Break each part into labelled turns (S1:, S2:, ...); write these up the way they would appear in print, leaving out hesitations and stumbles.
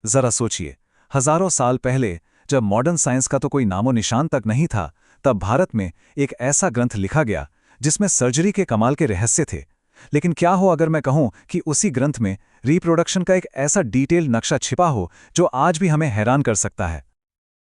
S1: जरा सोचिए, हजारों साल पहले जब मॉडर्न साइंस का तो कोई नामो निशान तक नहीं था, तब भारत में एक ऐसा ग्रंथ लिखा गया जिसमें सर्जरी के कमाल के रहस्य थे। लेकिन क्या हो अगर मैं कहूं कि उसी ग्रंथ में रिप्रोडक्शन का एक ऐसा डिटेल नक्शा छिपा हो जो आज भी हमें हैरान कर सकता है।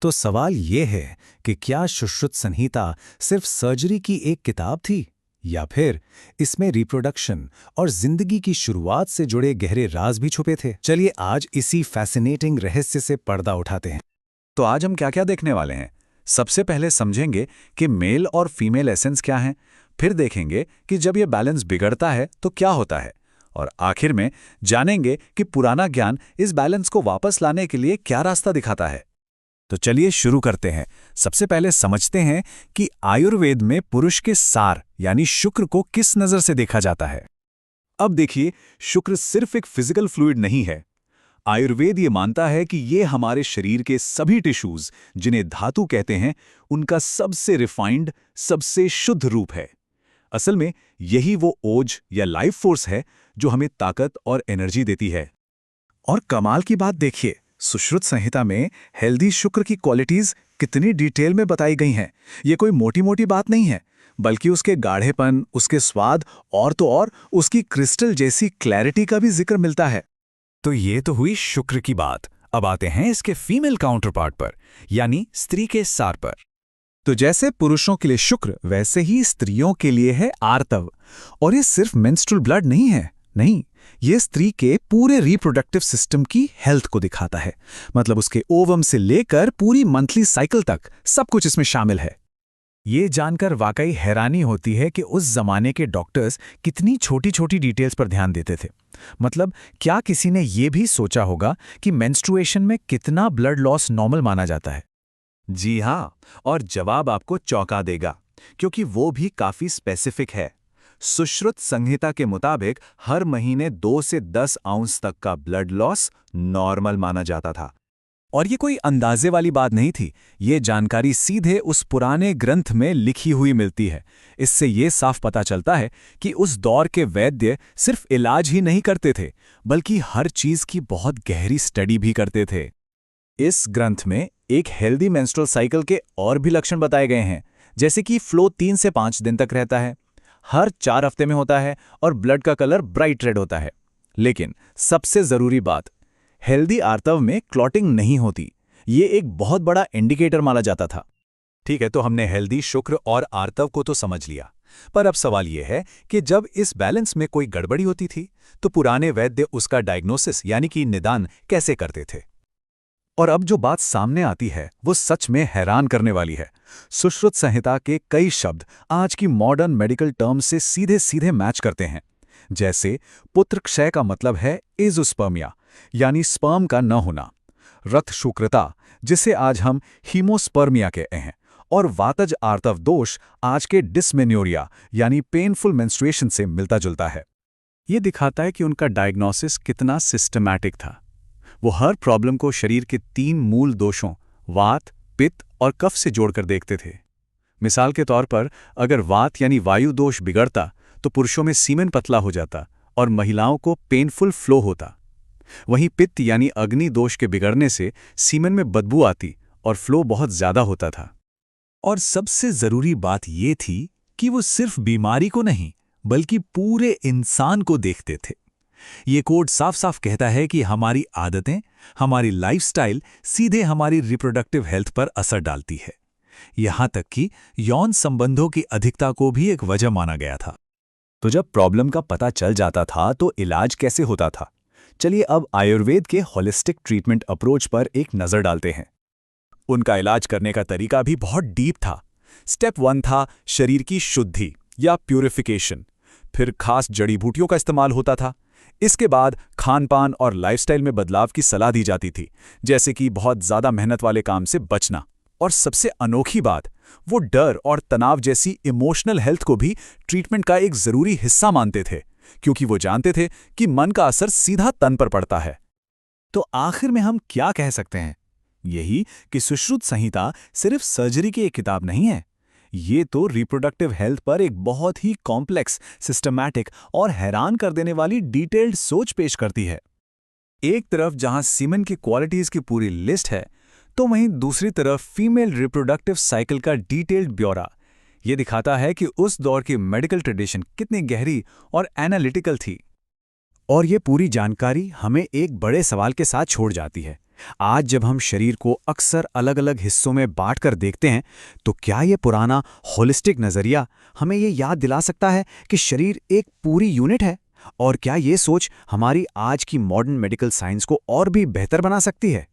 S2: तो सवाल ये है कि क्या सुश्रुत संहिता सिर्फ सर्जरी की एक किताब थी, या फिर इसमें रिप्रोडक्शन और जिंदगी की शुरुआत से जुड़े गहरे राज भी छुपे थे। चलिए आज इसी फैसिनेटिंग रहस्य से पर्दा उठाते हैं।
S1: तो आज हम क्या क्या देखने वाले हैं? सबसे पहले समझेंगे कि मेल और फीमेल एसेंस क्या हैं, फिर देखेंगे कि जब ये बैलेंस बिगड़ता है तो क्या होता है, और आखिर में जानेंगे कि पुराना ज्ञान इस बैलेंस को वापस लाने के लिए क्या रास्ता दिखाता है। तो चलिए शुरू करते हैं। सबसे पहले समझते हैं कि आयुर्वेद में पुरुष के सार यानी शुक्र को किस नज़र से देखा जाता है। अब देखिए, शुक्र सिर्फ एक फिजिकल फ्लूइड नहीं है। आयुर्वेद ये मानता है कि ये हमारे शरीर के सभी टिश्यूज, जिन्हें धातु कहते हैं, उनका सबसे रिफाइंड, सबसे शुद्ध रूप है। असल में यही वो ओज या लाइफ फोर्स है जो हमें ताकत और एनर्जी देती है। और कमाल की बात देखिए, सुश्रुत संहिता में हेल्दी शुक्र की क्वालिटीज कितनी डिटेल में बताई गई हैं। ये कोई मोटी मोटी बात नहीं है, बल्कि उसके गाढ़ेपन, उसके स्वाद और तो और उसकी क्रिस्टल जैसी क्लैरिटी का भी जिक्र मिलता है।
S2: तो ये तो हुई शुक्र की बात। अब आते हैं इसके फीमेल काउंटर पार्ट पर, यानी स्त्री के सार पर।
S1: तो जैसे पुरुषों के लिए शुक्र, वैसे ही स्त्रियों के लिए है आर्तव। और ये सिर्फ मेंस्ट्रुअल ब्लड नहीं है, नहीं, ये स्त्री के पूरे रिप्रोडक्टिव सिस्टम की हेल्थ को दिखाता है। मतलब उसके ओवम से लेकर पूरी मंथली साइकिल तक सब कुछ इसमें शामिल है।
S2: ये जानकर वाकई हैरानी होती है कि उस जमाने के डॉक्टर्स कितनी छोटी छोटी डिटेल्स पर ध्यान देते थे। मतलब क्या किसी ने ये भी सोचा होगा कि मेंस्ट्रुएशन में कितना ब्लड लॉस नॉर्मल माना जाता है?
S1: जी हाँ, और जवाब आपको चौंका देगा, क्योंकि वो भी काफी स्पेसिफिक है। सुश्रुत संहिता के मुताबिक हर महीने 2 से 10 आउंस तक का ब्लड लॉस नॉर्मल माना जाता था। और ये कोई अंदाजे वाली बात नहीं थी, ये जानकारी सीधे उस पुराने ग्रंथ में लिखी हुई मिलती है। इससे ये साफ पता चलता है कि उस दौर के वैद्य सिर्फ इलाज ही नहीं करते थे, बल्कि हर चीज की बहुत गहरी स्टडी भी करते थे। इस ग्रंथ में एक हेल्दी मेंस्ट्रुअल साइकिल के और भी लक्षण बताए गए हैं, जैसे कि फ्लो 3 से 5 दिन तक रहता है, हर 4 हफ्ते में होता है और ब्लड का कलर ब्राइट रेड होता है। लेकिन सबसे जरूरी बात, हेल्दी आर्तव में क्लॉटिंग नहीं होती। ये एक बहुत बड़ा इंडिकेटर माना जाता था। ठीक है, तो हमने हेल्दी शुक्र और आर्तव को तो समझ लिया, पर अब सवाल यह है कि जब इस बैलेंस में कोई गड़बड़ी होती थी तो पुराने वैद्य उसका डायग्नोसिस यानी कि निदान कैसे करते थे। और अब जो बात सामने आती है वो सच में हैरान करने वाली है। सुश्रुत संहिता के कई शब्द आज की मॉडर्न मेडिकल टर्म से सीधे सीधे मैच करते हैं। जैसे पुत्र क्षय का मतलब है एज़ोस्पर्मिया, यानी स्पर्म का न होना, रक्त शुक्रता, जिसे आज हम हीमोस्पर्मिया कहते हैं, और वातज आर्तव दोष आज के डिस्मेन्योरिया यानी पेनफुल मेंस्ट्रुएशन से मिलता जुलता है। ये दिखाता है कि उनका डायग्नोसिस कितना सिस्टमैटिक था। वो हर प्रॉब्लम को शरीर के 3 मूल दोषों वात, पित्त और कफ से जोड़कर देखते थे। मिसाल के तौर पर अगर वात यानी वायु दोष बिगड़ता तो पुरुषों में सीमेन पतला हो जाता और महिलाओं को पेनफुल फ्लो होता। वहीं पित्त यानी अग्नि दोष के बिगड़ने से सीमेन में बदबू आती और फ्लो बहुत ज्यादा होता था। और सबसे जरूरी बात ये थी कि वो सिर्फ बीमारी को नहीं बल्कि पूरे इंसान को देखते थे। ये कोड साफ साफ कहता है कि हमारी आदतें, हमारी लाइफस्टाइल सीधे हमारी रिप्रोडक्टिव हेल्थ पर असर डालती है। यहां तक कि यौन संबंधों की अधिकता को भी एक वजह माना गया था। तो जब प्रॉब्लम का पता चल जाता था तो इलाज कैसे होता था? चलिए अब आयुर्वेद के होलिस्टिक ट्रीटमेंट अप्रोच पर एक नजर डालते हैं। उनका इलाज करने का तरीका भी बहुत डीप था। स्टेप 1 था शरीर की शुद्धि या प्यूरिफिकेशन। फिर खास जड़ी बूटियों का इस्तेमाल होता था। इसके बाद खान-पान और लाइफस्टाइल में बदलाव की सलाह दी जाती थी, जैसे कि बहुत ज्यादा मेहनत वाले काम से बचना। और सबसे अनोखी बात, वो डर और तनाव जैसी इमोशनल हेल्थ को भी ट्रीटमेंट का एक जरूरी हिस्सा मानते थे, क्योंकि वो जानते थे कि मन का असर सीधा तन पर पड़ता है। तो आखिर में हम क्या कह सकते हैं? यही कि सुश्रुत संहिता सिर्फ सर्जरी की एक किताब नहीं है। ये तो रिप्रोडक्टिव हेल्थ पर एक बहुत ही कॉम्प्लेक्स, सिस्टमैटिक और हैरान कर देने वाली डिटेल्ड सोच पेश करती है।
S2: एक तरफ जहां सीमेन की क्वालिटीज की पूरी लिस्ट है, तो वहीं दूसरी तरफ फीमेल रिप्रोडक्टिव साइकिल का डिटेल्ड ब्यौरा। ये दिखाता है कि उस दौर की मेडिकल ट्रेडिशन कितनी गहरी और एनालिटिकल थी। और ये पूरी जानकारी हमें एक बड़े सवाल के साथ छोड़ जाती है। आज जब हम शरीर को अक्सर अलग अलग हिस्सों में बांटकर देखते हैं, तो क्या ये पुराना होलिस्टिक नज़रिया हमें ये याद दिला सकता है कि शरीर एक पूरी यूनिट है? और क्या ये सोच हमारी आज की मॉडर्न मेडिकल साइंस को और भी बेहतर बना सकती है?